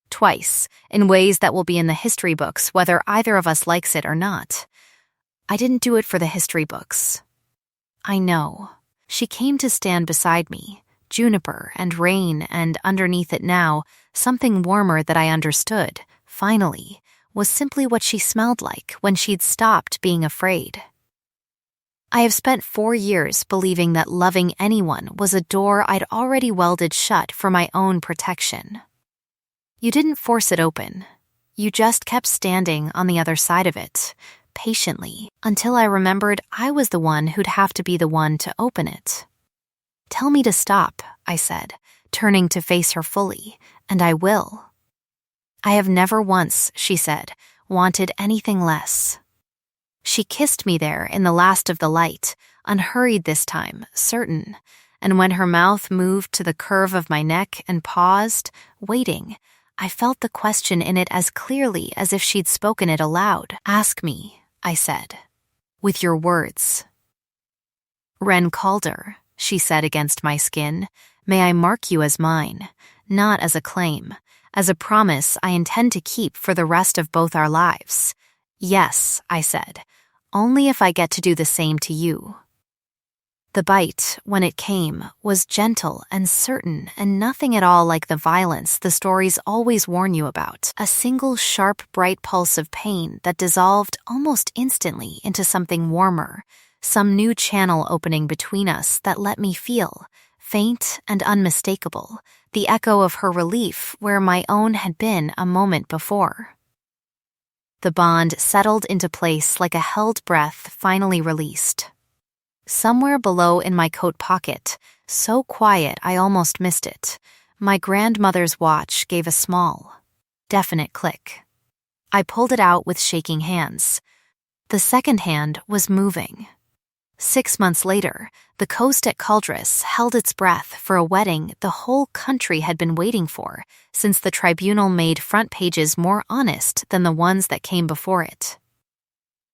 "Twice, in ways that will be in the history books whether either of us likes it or not." "I didn't do it for the history books." "I know." She came to stand beside me, juniper and rain, and underneath it now, something warmer that I understood, finally, was simply what she smelled like when she'd stopped being afraid. "I have spent 4 years believing that loving anyone was a door I'd already welded shut for my own protection. You didn't force it open. You just kept standing on the other side of it, patiently, until I remembered I was the one who'd have to be the one to open it." "Tell me to stop," I said, turning to face her fully, "and I will." "I have never once," she said, "wanted anything less." She kissed me there in the last of the light, unhurried this time, certain, and when her mouth moved to the curve of my neck and paused, waiting, I felt the question in it as clearly as if she'd spoken it aloud. "Ask me," I said, "with your words." "Ren Calder," she said against my skin, "may I mark you as mine, not as a claim, as a promise I intend to keep for the rest of both our lives." "Yes," I said, "only if I get to do the same to you." The bite, when it came, was gentle and certain and nothing at all like the violence the stories always warn you about. A single sharp, bright pulse of pain that dissolved almost instantly into something warmer, some new channel opening between us that let me feel, faint and unmistakable, the echo of her relief where my own had been a moment before. The bond settled into place like a held breath finally released. Somewhere below in my coat pocket, so quiet I almost missed it, my grandmother's watch gave a small, definite click. I pulled it out with shaking hands. The second hand was moving. 6 months later, the coast at Caldres held its breath for a wedding the whole country had been waiting for, since the tribunal made front pages more honest than the ones that came before it.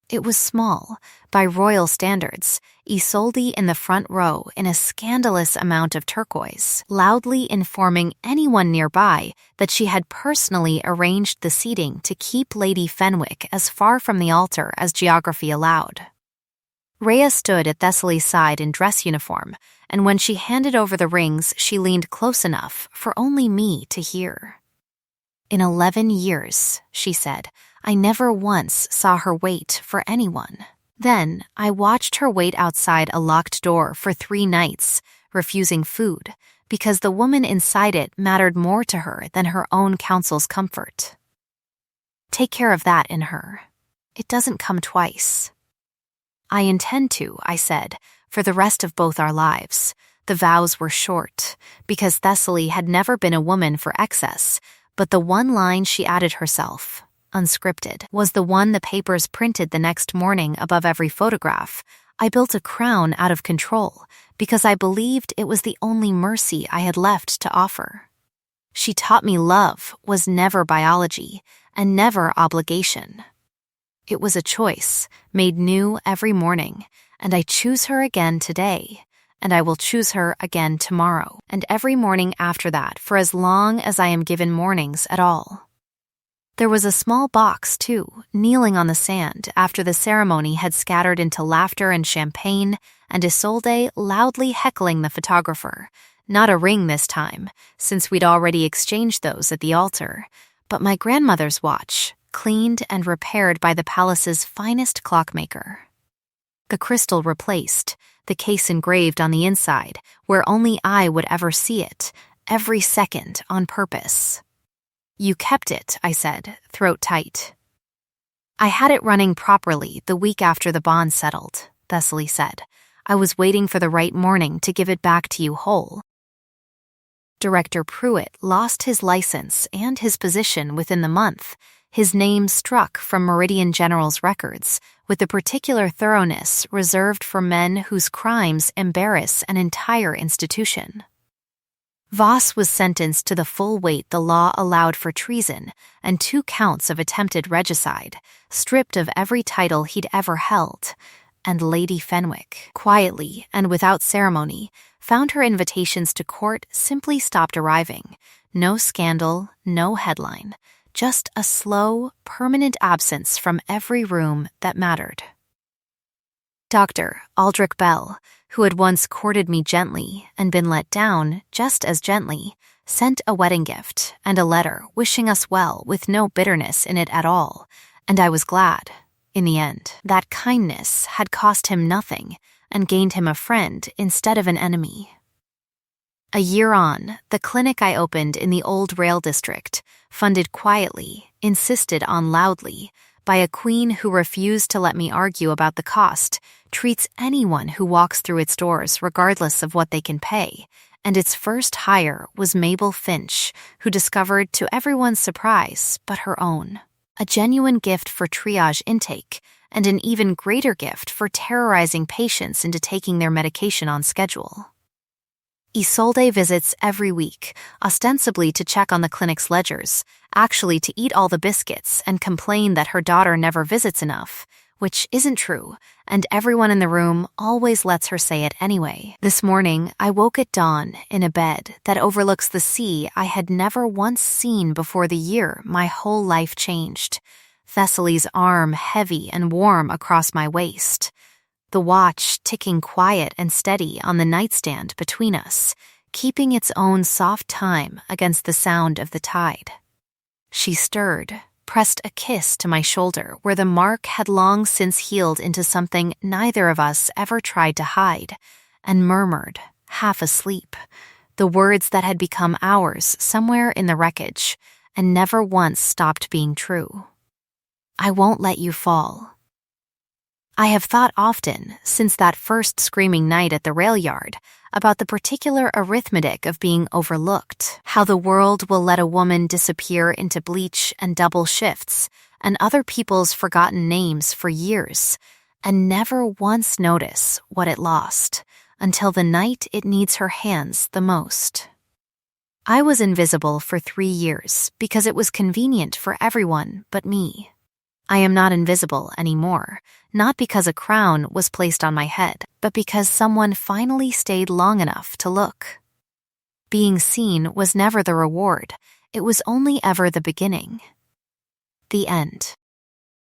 It was small, by royal standards, Isolde in the front row in a scandalous amount of turquoise, loudly informing anyone nearby that she had personally arranged the seating to keep Lady Fenwick as far from the altar as geography allowed. Rhea stood at Thessaly's side in dress uniform, and when she handed over the rings, she leaned close enough for only me to hear. "In 11 years," she said, "I never once saw her wait for anyone. Then I watched her wait outside a locked door for 3 nights, refusing food, because the woman inside it mattered more to her than her own counsel's comfort. Take care of that in her. It doesn't come twice." "I intend to," I said, "for the rest of both our lives." The vows were short, because Thessaly had never been a woman for excess, but the one line she added herself, unscripted, was the one the papers printed the next morning above every photograph. I built a crown out of control, because I believed it was the only mercy I had left to offer. She taught me love was never biology, and never obligation. It was a choice, made new every morning, and I choose her again today, and I will choose her again tomorrow, and every morning after that for as long as I am given mornings at all. There was a small box, too, kneeling on the sand after the ceremony had scattered into laughter and champagne, and Isolde loudly heckling the photographer. Not a ring this time, since we'd already exchanged those at the altar, but my grandmother's watch, cleaned and repaired by the palace's finest clockmaker. The crystal replaced, the case engraved on the inside, where only I would ever see it, every second on purpose. You kept it, I said, throat tight. I had it running properly the week after the bond settled, Thessaly said. I was waiting for the right morning to give it back to you whole. Director Pruitt lost his license and his position within the month, his name struck from Meridian General's records with the particular thoroughness reserved for men whose crimes embarrass an entire institution. Voss was sentenced to the full weight the law allowed for treason and 2 counts of attempted regicide, stripped of every title he'd ever held. And Lady Fenwick, quietly and without ceremony, found her invitations to court simply stopped arriving. No scandal, no headline, just a slow, permanent absence from every room that mattered. Dr. Aldrich Bell, who had once courted me gently and been let down just as gently, sent a wedding gift and a letter wishing us well with no bitterness in it at all, and I was glad. In the end, that kindness had cost him nothing and gained him a friend instead of an enemy. A year on, the clinic I opened in the old rail district, funded quietly, insisted on loudly, by a queen who refused to let me argue about the cost, treats anyone who walks through its doors regardless of what they can pay, and its first hire was Mabel Finch, who discovered to everyone's surprise but her own, a genuine gift for triage intake, and an even greater gift for terrorizing patients into taking their medication on schedule. Isolde visits every week, ostensibly to check on the clinic's ledgers, actually to eat all the biscuits and complain that her daughter never visits enough, which isn't true, and everyone in the room always lets her say it anyway. This morning, I woke at dawn in a bed that overlooks the sea I had never once seen before the year my whole life changed. Thessaly's arm heavy and warm across my waist. The watch ticking quiet and steady on the nightstand between us, keeping its own soft time against the sound of the tide. She stirred, pressed a kiss to my shoulder where the mark had long since healed into something neither of us ever tried to hide, and murmured, half asleep, the words that had become ours somewhere in the wreckage and never once stopped being true. I won't let you fall. I have thought often, since that first screaming night at the rail yard, about the particular arithmetic of being overlooked, how the world will let a woman disappear into bleach and double shifts, and other people's forgotten names for years, and never once notice what it lost, until the night it needs her hands the most. I was invisible for 3 years because it was convenient for everyone but me. I am not invisible anymore, not because a crown was placed on my head, but because someone finally stayed long enough to look. Being seen was never the reward, it was only ever the beginning. The end.